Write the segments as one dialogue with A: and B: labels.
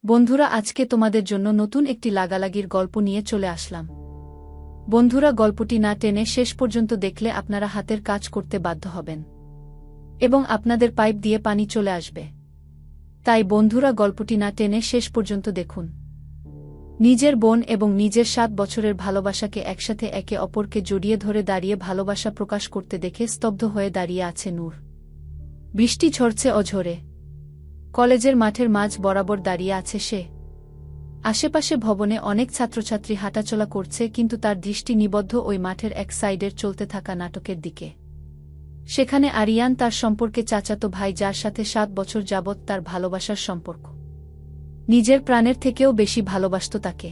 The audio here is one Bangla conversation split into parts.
A: বন্ধুরা, আজকে তোমাদের জন্য নতুন একটি লাগালাগির গল্প নিয়ে চলে আসলাম। বন্ধুরা, গল্পটি না টেনে শেষ পর্যন্ত দেখলে আপনারা হাতের কাজ করতে বাধ্য হবেন এবং আপনাদের পাইপ দিয়ে পানি চলে আসবে। তাই বন্ধুরা, গল্পটি না টেনে শেষ পর্যন্ত দেখুন। নিজের বোন এবং নিজের 7 বছরের ভালোবাসাকে একসাথে একে অপরকে জড়িয়ে ধরে দাঁড়িয়ে ভালোবাসা প্রকাশ করতে দেখে স্তব্ধ হয়ে দাঁড়িয়ে আছে নূর। বৃষ্টি ঝরছে অঝরে। কলেজের মাঠের মাঝ বরাবর দাঁড়িয়ে আছে সে। আশেপাশে ভবনে অনেক ছাত্রছাত্রী হাঁটাচলা করছে, কিন্তু তার দৃষ্টি নিবদ্ধ ওই মাঠের এক সাইডের চলতে থাকা নাটকের দিকে। সেখানে আরিয়ান, তার সম্পর্কে চাচাতো ভাই, যার সাথে 7 বছর যাবৎ তার ভালোবাসার সম্পর্ক। নিজের প্রাণের থেকেও বেশি ভালোবাসত তাকে।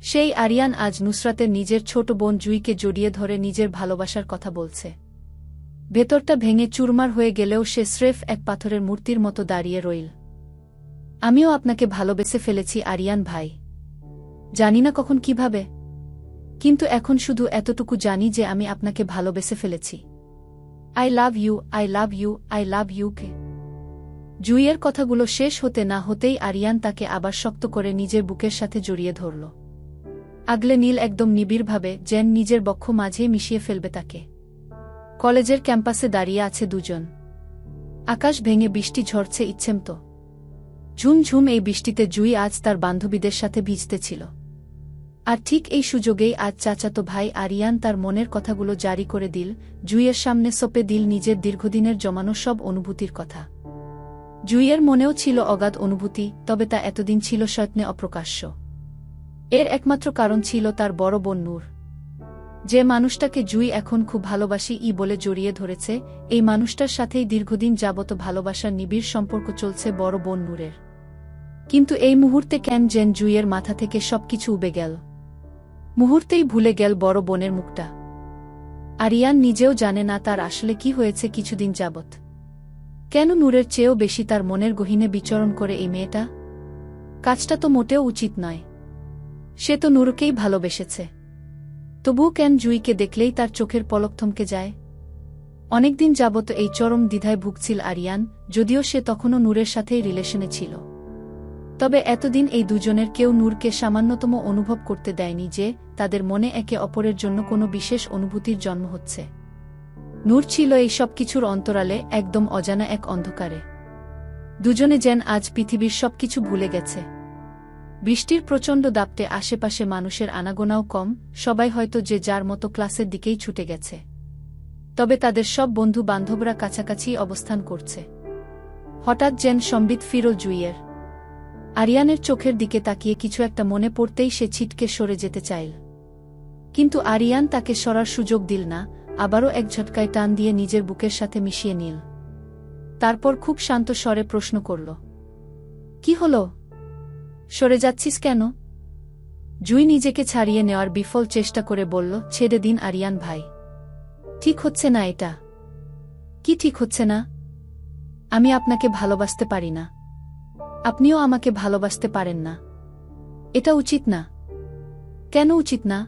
A: সেই আরিয়ান আজ নুসরাতের নিজের ছোট বোন জুইকে জড়িয়ে ধরে নিজের ভালোবাসার কথা বলছে। ভেতরটা ভেঙে চুরমার হয়ে গেলেও সে স্রেফ এক পাথরের মূর্তির মতো দাঁড়িয়ে রইল। আমিও আপনাকে ভালোবেসে ফেলেছি আরিয়ান ভাই। জানি না কখন কিভাবে, কিন্তু এখন শুধু এতটুকু জানি যে আমি আপনাকে ভালোবেসে ফেলেছি। I love you, I love you, I love you কে। জুইয়ের কথাগুলো শেষ হতে না হতেই আরিয়ান তাকে আবার শক্ত করে নিজের বুকের সাথে জড়িয়ে ধরল। আগলে নীল একদম নিবিড়ভাবে, যেন নিজের বক্ষ মাঝেই মিশিয়ে ফেলবে তাকে। কলেজের ক্যাম্পাসে দাঁড়িয়ে আছে দুজন। আকাশ ভেঙে বৃষ্টি ঝরছে ইচ্ছেমতো। ঝুমঝুম এই বৃষ্টিতে জুই আজ তার বান্ধবীদের সাথে ভিজতেছিল। আর ঠিক এই সুযোগেই আজ চাচাতো ভাই আরিয়ান তার মনের কথাগুলো জারি করে দিল, জুইয়ের সামনে সঁপে দিল নিজের দীর্ঘদিনের জমানো সব অনুভূতির কথা। জুইয়ের মনেও ছিল অগাধ অনুভূতি, তবে তা এতদিন ছিল সযত্নে অপ্রকাশ্য। এর একমাত্র কারণ ছিল তার বড় বোন নূর। যে মানুষটাকে জুই এখন খুব ভালোবাসি বলে জড়িয়ে ধরেছে, এই মানুষটার সাথেই দীর্ঘদিন যাবত ভালোবাসার নিবিড় সম্পর্ক চলছে বড় বোন নূরের। কিন্তু এই মুহূর্তে কেন যেন জুইয়ের মাথা থেকে সবকিছু উবে গেল। মুহূর্তেই ভুলে গেল বড় বোনের মুখটা। আরিয়ান নিজেও জানে না তার আসলে কি হয়েছে কিছুদিন যাবত। কেন নূরের চেয়েও বেশি তার মনের গহীনে বিচরণ করে এই মেয়েটা? কাজটা তো মোটেও উচিত নয়। সে তো নূরকেই ভালোবেসেছে। তবুও কেন জুইকে দেখলেই তার চোখের পলক থমকে যায়? অনেকদিন যাবত এই চরম দ্বিধায় ভুগছিল আরিয়ান, যদিও সে তখনও নূরের সাথেই রিলেশনে ছিল। তবে এতদিন এই দুজনের কেউ নূরকে সামান্যতম অনুভব করতে দেয়নি যে তাদের মনে একে অপরের জন্য কোনো বিশেষ অনুভূতির জন্ম হচ্ছে। নূর ছিল এই সব কিছুর অন্তরালে, একদম অজানা এক অন্ধকারে। দুজনে যেন আজ পৃথিবীর সবকিছু ভুলে গেছে। বৃষ্টির প্রচণ্ড দাপটে আশেপাশে মানুষের আনাগোনাও কম, সবাই হয়তো যে যার মতো ক্লাসের দিকেই ছুটে গেছে। তবে তাদের সব বন্ধু বান্ধবরা কাছাকাছি অবস্থান করছে। হঠাৎ যেন সম্বিত ফিরল জুইয়ের। আরিয়ানের চোখের দিকে তাকিয়ে কিছু একটা মনে পড়তেই সে ছিটকে সরে যেতে চাইল। কিন্তু আরিয়ান তাকে সরার সুযোগ দিল না, আবারও এক ঝটকায় টান দিয়ে নিজের বুকের সাথে মিশিয়ে নিল। তারপর খুব শান্ত স্বরে প্রশ্ন করল, কি হলো? সরে যাচ্ছিস কেন? জুই নিজেকে ছাড়িয়ে নেওয়ার বিফল চেষ্টা করে বলল, ছেড়ে দিন আরিয়ান ভাই। ঠিক হচ্ছে না এটা। কি ঠিক হচ্ছে না? আমি আপনাকে ভালোবাসতে পারি না। আপনিও আমাকে ভালোবাসতে পারেন না। এটা উচিত না। কেন উচিত না?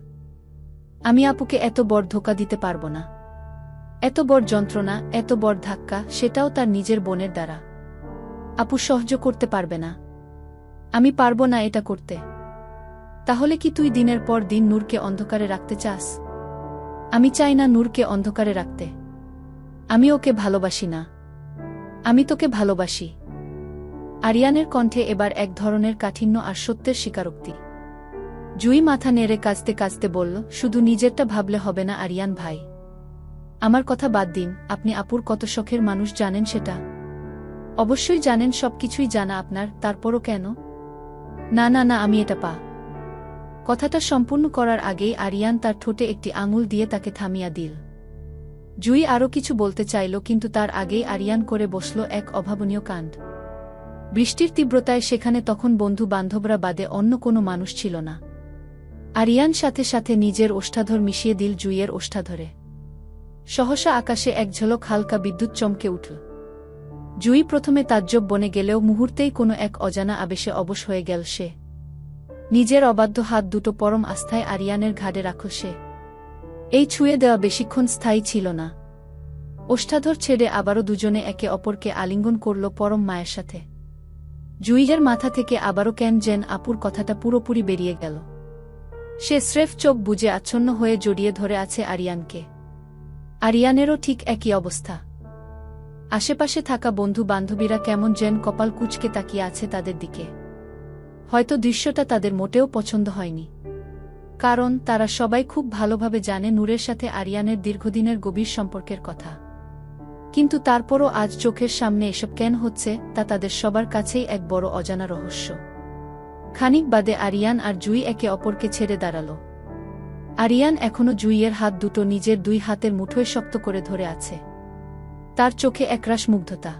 A: আমি আপুকে এত বড় ধোঁকা দিতে পারব না। এত বড় যন্ত্রণা, এত বড় ধাক্কা, সেটাও তার নিজের বোনের দ্বারা। আপু সহ্য করতে পারবে না। আমি পারব না এটা করতে। তাহলে কি তুই দিনের পর দিন নূরকে অন্ধকারে রাখতে চাস? আমি চাই না নূরকে অন্ধকারে রাখতে। আমি ওকে ভালোবাসি না। আমি তোকে ভালোবাসি। আরিয়ানের কণ্ঠে এবার এক ধরনের কাঠিন্য আর সত্যের স্বীকারোক্তি। জুই মাথা নেড়ে কাঁদতে কাঁদতে বলল, শুধু নিজেরটা ভাবলে হবে না আরিয়ান ভাই। আমার কথা বাদ দিন, আপনি আপুর কত শখের মানুষ জানেন সেটা? অবশ্যই জানেন, সবকিছুই জানা আপনার, তারপরও কেন? না না না, আমি এটা কথাটা সম্পূর্ণ করার আগেই আরিয়ান তার ঠোঁটে একটি আঙুল দিয়ে তাকে থামিয়ে দিল। জুই আরও কিছু বলতে চাইল, কিন্তু তার আগেই আরিয়ান করে বসল এক অভাবনীয় কাণ্ড। বৃষ্টির তীব্রতায় সেখানে তখন বন্ধু বান্ধবরা বাদে অন্য কোনো মানুষ ছিল না। আরিয়ান সাথে সাথে নিজের ওষ্ঠাধর মিশিয়ে দিল জুইয়ের ওষ্ঠাধরে। সহসা আকাশে এক ঝলক হালকা বিদ্যুৎ চমকে উঠল। জুই প্রথমে তাজ্জব বনে গেলেও মুহূর্তেই কোনো এক অজানা আবেশে অবশ হয়ে গেল সে। নিজের অবাধ্য হাত দুটো পরম আস্থায় আরিয়ানের ঘাড়ে রাখল সে। এই ছুঁয়ে দেওয়া বেশিক্ষণ স্থায়ী ছিল না। ওষ্ঠাধর ছেড়ে আবারও দুজনে একে অপরকে আলিঙ্গন করল পরম মায়ের সাথে। জুইয়ের মাথা থেকে আবারও কেন যেন আপুর কথাটা পুরোপুরি বেরিয়ে গেল। সে স্রেফ চোখ বুজে আচ্ছন্ন হয়ে জড়িয়ে ধরে আছে আরিয়ানকে। আরিয়ানেরও ঠিক একই অবস্থা। আশেপাশে থাকা বন্ধু বান্ধবীরা কেমন যেন কপাল কুঁচকে তাকিয়ে আছে তাদের দিকে। হয়তো দৃশ্যটা তাদের মোটেও পছন্দ হয়নি, কারণ তারা সবাই খুব ভালোভাবে জানে নূরের সাথে আরিয়ানের দীর্ঘদিনের গভীর সম্পর্কের কথা। কিন্তু তারপরও আজ চোখের সামনে এসব কেন হচ্ছে তা তাদের সবার কাছেই এক বড় অজানা রহস্য। খানিক বাদে আরিয়ান আর জুই একে অপরকে ছেড়ে দাঁড়াল। আরিয়ান এখনো জুইয়ের হাত দুটো নিজের দুই হাতের মুঠোয় শক্ত করে ধরে আছে। তার চোখে একরাশ মুগ্ধতা।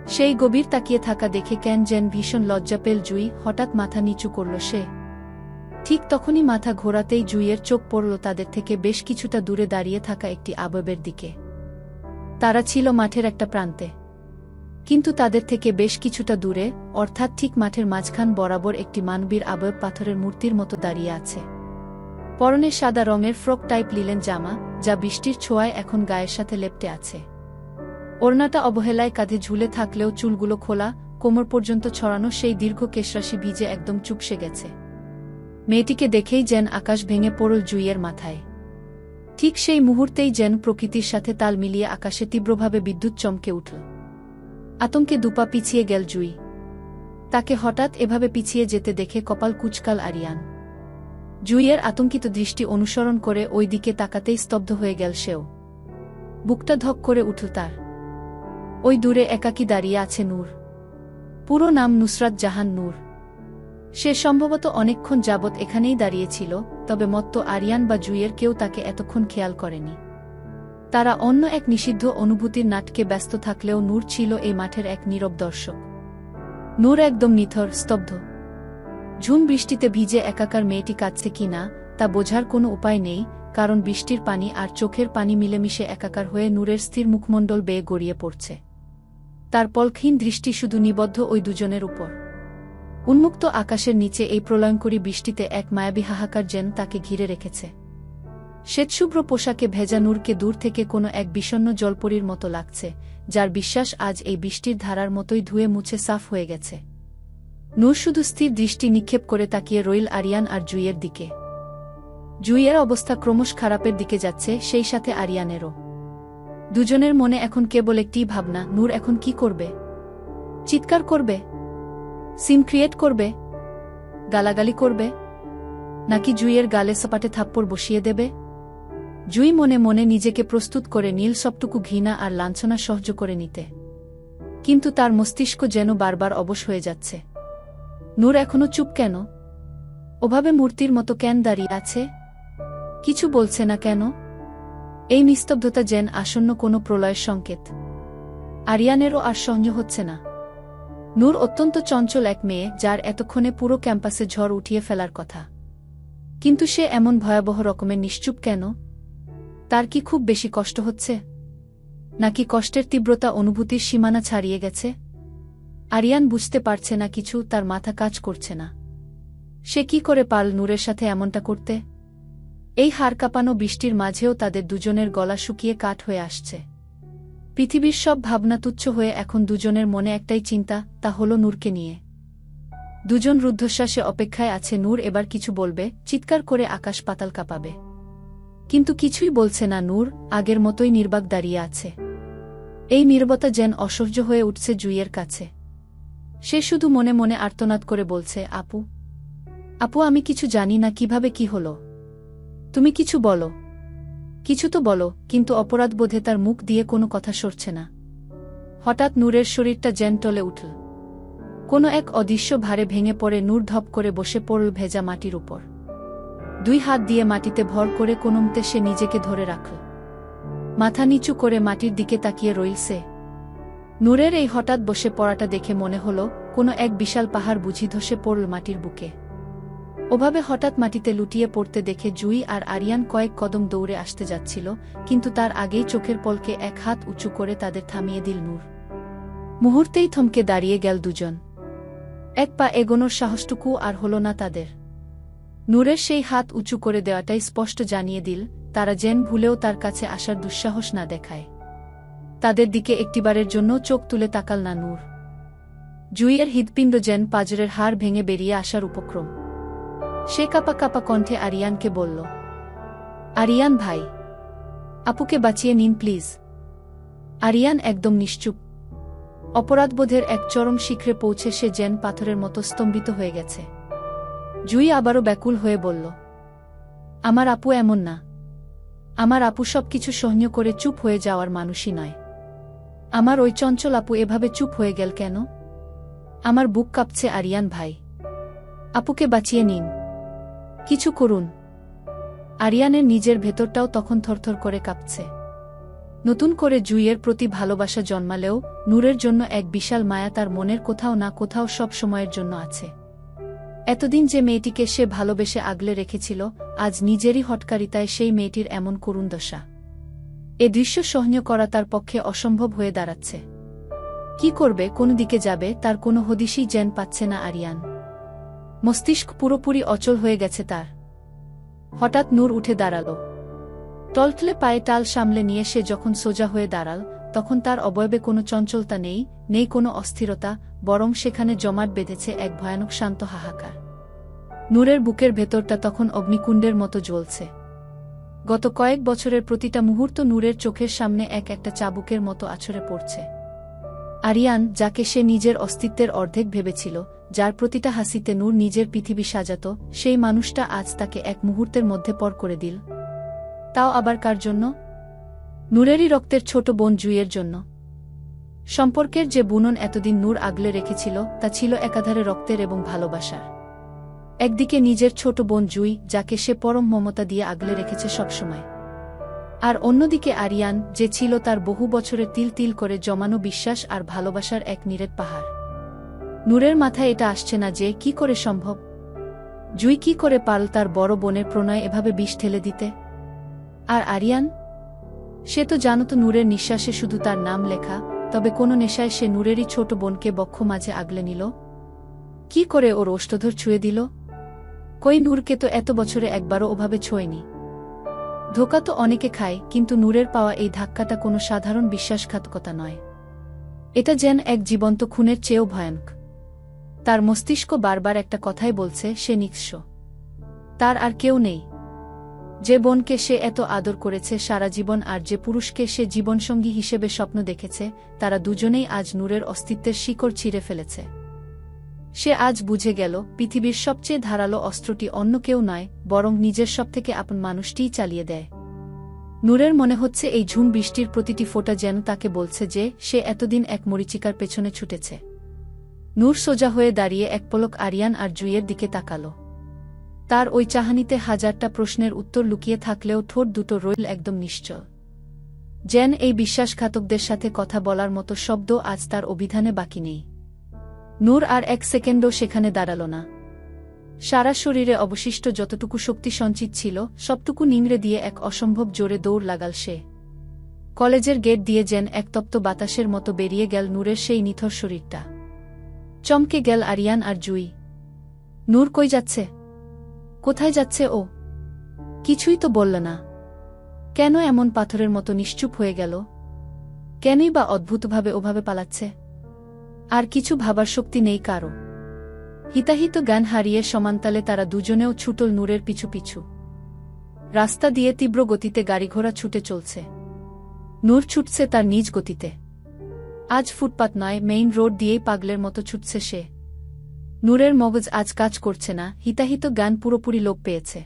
A: সেই গভীর তাকিয়ে থাকা দেখে কেন যেন ভীষণ লজ্জা পেল জুই। হঠাৎ মাথা নিচু করল সে। ঠিক তখনই মাথা ঘোরাতেই জুইয়ের চোখ পড়ল তাদের থেকে বেশ কিছুটা দূরে দাঁড়িয়ে থাকা একটি আবয়ের দিকে। তারা ছিল মাঠের একটা প্রান্তে, কিন্তু তাদের থেকে বেশ কিছুটা দূরে, অর্থাৎ ঠিক মাঠের মাঝখান বরাবর একটি মানবীর আবয়ব পাথরের মূর্তির মতো দাঁড়িয়ে আছে। পরনে সাদা রঙের ফ্রক টাইপ লিলেন জামা, যা বৃষ্টির ছোঁয়ায় এখন গায়ের সাথে লেপ্টে আছে। ওড়নাটা অবহেলায় কাঁধে ঝুলে থাকলেও চুলগুলো খোলা, কোমর পর্যন্ত ছড়ানো সেই দীর্ঘ কেশরাশি ভিজে একদম চুপসে গেছে। মেয়েটিকে দেখেই যেন আকাশ ভেঙে পড়ল জুইয়ের মাথায়। ঠিক সেই মুহূর্তেই যেন প্রকৃতির সাথে তাল মিলিয়ে আকাশে তীব্রভাবে বিদ্যুৎ চমকে উঠল। আতঙ্কে দুপা পিছিয়ে গেল জুই। তাকে হঠাৎ এভাবে পিছিয়ে যেতে দেখে কপাল কুঁচকাল আরিয়ান। জুইয়ের আতঙ্কিত দৃষ্টি অনুসরণ করে ওই দিকে তাকাতেই স্তব্ধ হয়ে গেল সেও। বুকটা ধক করে উঠল তার। ওই দূরে একাকী দাঁড়িয়ে আছে নূর। পুরো নাম নুসরাত জাহান নূর। সে সম্ভবত অনেকক্ষণ যাবৎ এখানেই দাঁড়িয়েছিল, তবে মত্ত আরিয়ান বা জুইয়ের কেউ তাকে এতক্ষণ খেয়াল করেনি। তারা অন্য এক নিষিদ্ধ অনুভূতির নাটকে ব্যস্ত থাকলেও নূর ছিল এই মাঠের এক নীরব দর্শক। নূর একদম নিথর, স্তব্ধ। ঝুম বৃষ্টিতে ভিজে একাকার মেয়েটি কাঁদছে কিনা তা বোঝার কোনো উপায় নেই, কারণ বৃষ্টির পানি আর চোখের পানি মিলেমিশে একাকার হয়ে নূরের স্থির মুখমণ্ডল বেয়ে গড়িয়ে পড়ছে। তার পলকহীন দৃষ্টি শুধু নিবদ্ধ ওই দুজনের উপর। উন্মুক্ত আকাশের নিচে এই প্রলয়ঙ্করী বৃষ্টিতে এক মায়াবী হাহাকার যেন তাকে ঘিরে রেখেছে। শ্বেতশুভ্র পোশাকে ভেজা নূরকে দূর থেকে কোনো এক বিষণ্ণ জলপরীর মতো লাগছে, যার বিশ্বাস আজ এই বৃষ্টির ধারার মতোই ধুয়ে মুছে সাফ হয়ে গেছে। নূর শুধু স্থির দৃষ্টি নিক্ষেপ করে তাকিয়ে রইল আরিয়ান আর জুইয়ের দিকে। জুইয়ের অবস্থা ক্রমশ খারাপের দিকে যাচ্ছে, সেই সাথে আরিয়ানেরও। দুজনের মনে এখন কেবল একটি ভাবনা, নূর এখন কি করবে? চিৎকার করবে? সিন ক্রিয়েট করবে? গালাগালি করবে? নাকি জুইয়ের গালে সপাটে থাপ্পড় বসিয়ে দেবে? জুই মনে মনে নিজেকে প্রস্তুত করে নীল সবটুকু ঘৃণা আর লাঞ্ছনা সহ্য করে নিতে। কিন্তু তার মস্তিষ্ক যেন বারবার অবশ হয়ে যাচ্ছে। নূর এখনো চুপ কেন? ওভাবে মূর্তির মতো কেন দাঁড়িয়ে আছে? কিছু বলছে না কেন? এই নিস্তব্ধতা যেন আসন্ন কোনো প্রলয়ের সংকেত। আরিয়ানেরও আর সহ্য হচ্ছে না। নূর অত্যন্ত চঞ্চল এক মেয়ে, যার এতক্ষণে পুরো ক্যাম্পাসে ঝড় উঠিয়ে ফেলার কথা। কিন্তু সে এমন ভয়াবহ রকমের নিশ্চুপ কেন? তার কি খুব বেশি কষ্ট হচ্ছে? নাকি কষ্টের তীব্রতা অনুভূতির সীমানা ছাড়িয়ে গেছে? আরিয়ান বুঝতে পারছে না কিছু, তার মাথা কাজ করছে না। সে কি করে পারল নূরের সাথে এমনটা করতে? এই হাড় কাঁপানো বৃষ্টির মাঝেও তাদের দুজনের গলা শুকিয়ে কাঠ হয়ে আসছে। পৃথিবীর সব ভাবনা তুচ্ছ হয়ে এখন দুজনের মনে একটাই চিন্তা, তা হল নূরকে নিয়ে। দুজন রুদ্ধশ্বাসে অপেক্ষায় আছে নূর এবার কিছু বলবে, চিৎকার করে আকাশ পাতাল কাঁপাবে। কিন্তু কিছুই বলছে না নূর, আগের মতোই নির্বাক দাঁড়িয়ে আছে। এই নীরবতা যেন অসহ্য হয়ে উঠছে জুইয়ের কাছে। সে শুধু মনে মনে আর্তনাদ করে বলছে, আপু, আপু, আমি কিছু জানি না কিভাবে কি হলো। তুমি কিছু বলো, কিছু তো বলো। কিন্তু অপরাধবোধে তার মুখ দিয়ে কোনো কথা সরছে না। হঠাৎ নূরের শরীরটা যেন টলে উঠল। কোনো এক অদৃশ্য ভারে ভেঙে পড়ে নূর ধপ করে বসে পড়ল ভেজা মাটির উপর। দুই হাত দিয়ে মাটিতে ভর করে কোনোমতে সে নিজেকে ধরে রাখল। মাথা নিচু করে মাটির দিকে তাকিয়ে রইল সে। নূরের এই হঠাৎ বসে পড়াটা দেখে মনে হল কোনো এক বিশাল পাহাড় বুঝি ধসে পড়ল মাটির বুকে। ওভাবে হঠাৎ মাটিতে লুটিয়ে পড়তে দেখে জুই আর আরিয়ান কয়েক কদম দৌড়ে আসতে যাচ্ছিল, কিন্তু তার আগেই চোখের পলকে এক হাত উঁচু করে তাদের থামিয়ে দিল নূর। মুহূর্তেই থমকে দাঁড়িয়ে গেল দুজন। এক পা এগোনোর সাহসটুকু আর হল না তাদের। নূরের সেই হাত উঁচু করে দেওয়াটাই স্পষ্ট জানিয়ে দিল, তারা যেন ভুলেও তার কাছে আসার দুঃসাহস না দেখায়। তাদের দিকে একটিবারের জন্য চোখ তুলে তাকাল না নূর। জুইয়ের হৃৎপিণ্ড যেন পাঁজরের হাড় ভেঙে বেরিয়ে আসার উপক্রম। সে কাপা কাপা কণ্ঠে আরিয়ানকে বলল, আরিয়ান ভাই, আপুকে বাঁচিয়ে নিন প্লিজ। আরিয়ান একদম নিশ্চুপ। অপরাধবোধের এক চরম শিখরে পৌঁছে সে যেন পাথরের মতো স্তম্ভিত হয়ে গেছে। জুই আবারও ব্যাকুল হয়ে বলল, আমার আপু এমন না। আমার আপু সবকিছু সহ্য করে চুপ হয়ে যাওয়ার মানুষই নয়। আমার ওই চঞ্চল আপু এভাবে চুপ হয়ে গেল কেন? আমার বুক কাঁপছে আরিয়ান ভাই। আপুকে বাঁচিয়ে নিন, কিছু করুন। আরিয়ানের নিজের ভেতরটাও তখন থরথর করে কাঁপছে। নতুন করে জুইয়ের প্রতি ভালোবাসা জন্মালেও নূরের জন্য এক বিশাল মায়া তার মনের কোথাও না কোথাও সব সময়ের জন্য আছে। এতদিন যে মেয়েটিকে সে ভালোবেসে আগলে রেখেছিল, আজ নিজেরই হটকারিতায় সেই মেয়েটির এমন করুণ দশা। এ দৃশ্য সহ্য করা তার পক্ষে অসম্ভব হয়ে দাঁড়াচ্ছে। কি করবে, কোন দিকে যাবে, তার কোনো হদিশই যেন পাচ্ছে না আরিয়ান। মস্তিষ্ক পুরোপুরি অচল হয়ে গেছে তার। হঠাৎ নূর উঠে দাঁড়াল। টলটলে পায়ে টাল সামলে নিয়ে সে যখন সোজা হয়ে দাঁড়াল, তখন তার অবয়বে কোনো চঞ্চলতা নেই, নেই কোনো অস্থিরতা, বরং সেখানে জমাট বেঁধেছে এক ভয়ানক শান্ত হাহাকার। নূরের বুকের ভেতরটা তখন অগ্নিকুণ্ডের মতো জ্বলছে। গত কয়েক বছরের প্রতিটা মুহূর্ত নূরের চোখের সামনে এক একটা চাবুকের মতো আছড়ে পড়ছে। আরিয়ান, যাকে সে নিজের অস্তিত্বের অর্ধেক ভেবেছিল, যার প্রতিটা হাসিতে নূর নিজের পৃথিবী সাজাত, সেই মানুষটা আজ তাকে এক মুহূর্তের মধ্যে পর করে দিল। তাও আবার কার জন্য? নূরেরই রক্তের ছোট বোন জুইয়ের জন্য। সম্পর্কের যে বুনন এতদিন নূর আগলে রেখেছিল, তা ছিল একাধারে রক্তের এবং ভালোবাসার। একদিকে নিজের ছোট বোন জুই, যাকে সে পরম মমতা দিয়ে আগলে রেখেছে সবসময়। আর অন্যদিকে আরিয়ান, যে ছিল তার বহু বছরের তিল তিল করে জমানো বিশ্বাস আর ভালোবাসার এক নিরেট পাহাড়। নূরের মাথায় এটা আসছে না যে কি করে সম্ভব। জুই কি করে পারল তার বড় বোনের প্রণয় এভাবে বিষ ঢেলে দিতে? আর আরিয়ান, সে তো জানত নূরের নিঃশ্বাসে শুধু তার নাম লেখা, তবে কোনো নেশায় সে নূরেরই ছোট বোনকে বক্ষ মাঝে আগলে নিল। কি করে ওর ওষ্ঠধর ছুঁয়ে দিল? কই, নূরকে তো এত বছরে একবারও ওভাবে ছোঁয়নি। ধোকা তো অনেকে খায়, কিন্তু নূরের পাওয়া এই ধাক্কাটা কোনো সাধারণ বিশ্বাসঘাতকতা নয়। এটা যেন এক জীবন্ত খুনের চেয়েও ভয়ানক। তার মস্তিষ্ক বারবার একটা কথাই বলছে, সে নিঃস্ব। তার আর কেউ নেই। যে বোনকে সে এত আদর করেছে সারা জীবন, আর যে পুরুষকে সে জীবনসঙ্গী হিসেবে স্বপ্ন দেখেছে, তারা দুজনেই আজ নূরের অস্তিত্বের শিকড় ছিঁড়ে ফেলেছে। সে আজ বুঝে গেল, পৃথিবীর সবচেয়ে ধারালো অস্ত্রটি অন্য কেউ নয়, বরং নিজের সবথেকে আপন মানুষটিই চালিয়ে দেয়। নূরের মনে হচ্ছে এই ঝুম বৃষ্টির প্রতিটি ফোঁটা যেন তাকে বলছে যে সে এতদিন এক মরীচিকার পেছনে ছুটেছে। নূর সোজা হয়ে দাঁড়িয়ে এক পলক আরিয়ান আর জুইয়ের দিকে তাকাল। তার ওই চাহানিতে হাজারটা প্রশ্নের উত্তর লুকিয়ে থাকলেও ঠোঁট দুটো রইল একদম নিশ্চল। যেন এই বিশ্বাসঘাতকদের সাথে কথা বলার মতো শব্দ আজ তার অভিধানে বাকি নেই। নূর আর এক সেকেন্ডও সেখানে দাঁড়াল না। সারা শরীরে অবশিষ্ট যতটুকু শক্তি সঞ্চিত ছিল, সবটুকু নিংড়ে দিয়ে এক অসম্ভব জোরে দৌড় লাগাল সে। কলেজের গেট দিয়ে যেন এক তপ্ত বাতাসের মতো বেরিয়ে গেল নূরের সেই নিথর শরীরটা। চমকে গেল আরিয়ান আর জুই। নূর কই যাচ্ছে? কোথায় যাচ্ছে ও? কিছুই তো বলল না। কেন এমন পাথরের মতো নিশ্চুপ হয়ে গেল? কেনই বা অদ্ভুতভাবে ওভাবে পালাচ্ছে? আর কিছু ভাবার শক্তি নেই কারো। হিতাহিত জ্ঞান হারিয়ে সমান্তালে তারা দুজনেও ছুটল নূরের পিছু পিছু। রাস্তা দিয়ে তীব্র গতিতে গাড়িঘোড়া ছুটে চলছে। নূর ছুটছে তার নিজ গতিতে। আজ ফুটপাত নয়, মেইন রোড দিয়েই পাগলের মতো ছুটছে সে। নূরের মগজ আজ কাজ করছে না, হিতাহিত জ্ঞান পুরোপুরি লোপ পেয়েছে।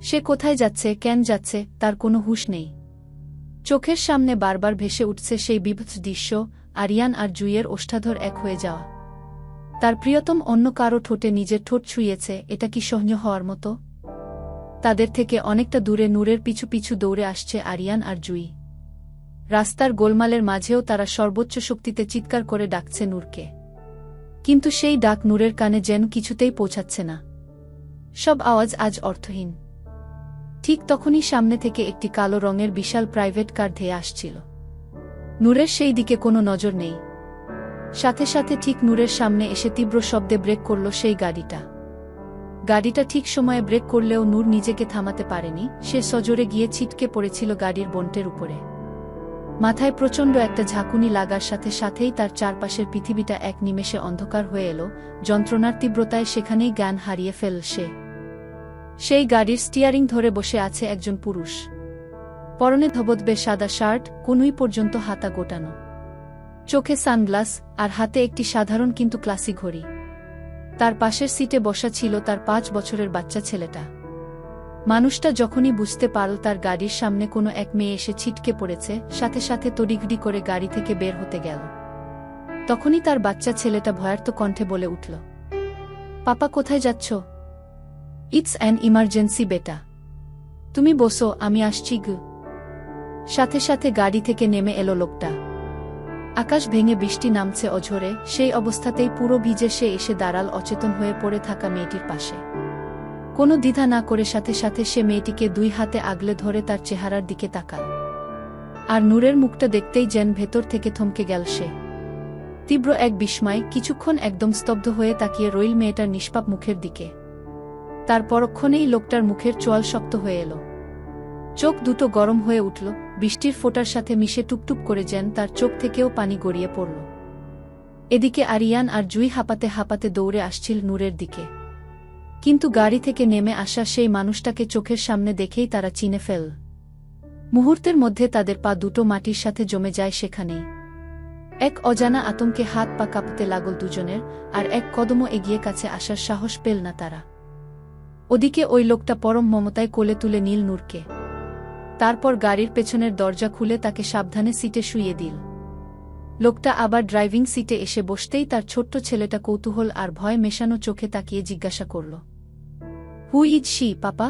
A: সে কোথায় যাচ্ছে, কেন যাচ্ছে, তার কোনো হুঁশ নেই। চোখের সামনে বারবার ভেসে উঠছে সেই বিভৎস দৃশ্য, আরিয়ান আর জুইয়ের ওষ্ঠাধর এক হয়ে যাওয়া। তার প্রিয়তম অন্য কারো ঠোঁটে নিজের ঠোঁট ছুঁয়েছে, এটা কি সহ্য হওয়ার মতো? তাদের থেকে অনেকটা দূরে নূরের পিছু পিছু দৌড়ে আসছে আরিয়ান আর জুই। রাস্তার গোলমালের মাঝেও তারা সর্বোচ্চ শক্তিতে চিৎকার করে ডাকছে নূরকে। কিন্তু সেই ডাক নূরের কানে যেন কিছুতেই পৌঁছাচ্ছে না। সব আওয়াজ আজ অর্থহীন। ঠিক তখনই সামনে থেকে একটি কালো রঙের বিশাল প্রাইভেট কার ধেয়ে আসছিল। নূরের সেই দিকে কোনো নজর নেই। সাথে সাথে ঠিক নূরের সামনে এসে তীব্র শব্দে ব্রেক করল সেই গাড়িটা। গাড়িটা ঠিক সময়ে ব্রেক করলেও নূর নিজেকে থামাতে পারেনি, সে সজোরে গিয়ে ছিটকে পড়েছিল গাড়ির বন্টের উপরে। মাথায় প্রচণ্ড একটা ঝাঁকুনি লাগার সাথে সাথেই তার চারপাশের পৃথিবীটা এক নিমেষে অন্ধকার হয়ে এলো, যন্ত্রণার তীব্রতায় সেখানেই জ্ঞান হারিয়ে ফেল সে। সেই গাড়ির স্টিয়ারিং ধরে বসে আছে একজন পুরুষ। পরনে ধবধবে সাদা শার্ট, কনুই পর্যন্ত হাতা গোটানো, চোখে সানগ্লাস, আর হাতে একটি সাধারণ কিন্তু ক্লাসি ঘড়ি। তার পাশের সিটে বসা ছিল তার 5 বছরের বাচ্চা ছেলেটা। মানুষটা যখনই বুঝতে পারল তার গাড়ির সামনে কোনো এক মেয়ে এসে ছিটকে পড়েছে, সাথে সাথে তড়িঘড়ি করে গাড়ি থেকে বের হতে গেল। তখনই তার বাচ্চা ছেলেটা ভয়ার্ত কণ্ঠে বলে উঠল, পাপা কোথায় যাচ্ছ? ইটস অ্যান ইমার্জেন্সি বেটা, তুমি বসো, আমি আসছি গু। সাথে সাথে গাড়ি থেকে নেমে এলো লোকটা। আকাশ ভেঙে বৃষ্টি নামছে অঝোরে, সেই অবস্থাতেই পুরো ভিজে সে এসে দাঁড়াল অচেতন হয়ে পড়ে থাকা মেয়েটির পাশে। কোনো দ্বিধা না করে সাথে সাথে সে মেয়েটিকে 2 হাতে আগলে ধরে তার চেহারার দিকে তাকাল। আর নূরের মুখটা দেখতেই যেন ভেতর থেকে থমকে গেল সে। তীব্র এক বিস্ময়, কিছুক্ষণ একদম স্তব্ধ হয়ে তাকিয়ে রইল মেয়েটার নিষ্পাপ মুখের দিকে। তার পরক্ষণেই লোকটার মুখের চোয়াল শক্ত হয়ে এলো, চোখ দুটো গরম হয়ে উঠল, বৃষ্টির ফোঁটার সাথে মিশে টুপটুপ করে যেন তার চোখ থেকেও পানি গড়িয়ে পড়ল। এদিকে আরিয়ান আর জুই হাঁপাতে হাঁপাতে দৌড়ে আসছিল নূরের দিকে। কিন্তু গাড়ি থেকে নেমে আসা সেই মানুষটাকে চোখের সামনে দেখেই তারা চিনে ফেল। মুহূর্তের মধ্যে তাদের পা দুটো মাটির সাথে জমে যায় সেখানেই। এক অজানা আতঙ্কে হাত পা কাঁপতে লাগল দুজনের, আর এক কদমও এগিয়ে কাছে আসার সাহস পেল না তারা। ওদিকে ওই লোকটা পরম মমতায় কোলে তুলে নীল নূরকে। তারপর গাড়ির পেছনের দরজা খুলে তাকে সাবধানে সিটে শুইয়ে দিল। লোকটা আবার ড্রাইভিং সিটে এসে বসতেই তার ছোট্ট ছেলেটা কৌতূহল আর ভয় মেশানো চোখে তাকিয়ে জিজ্ঞাসা করল, হু ইজ শি পাপা?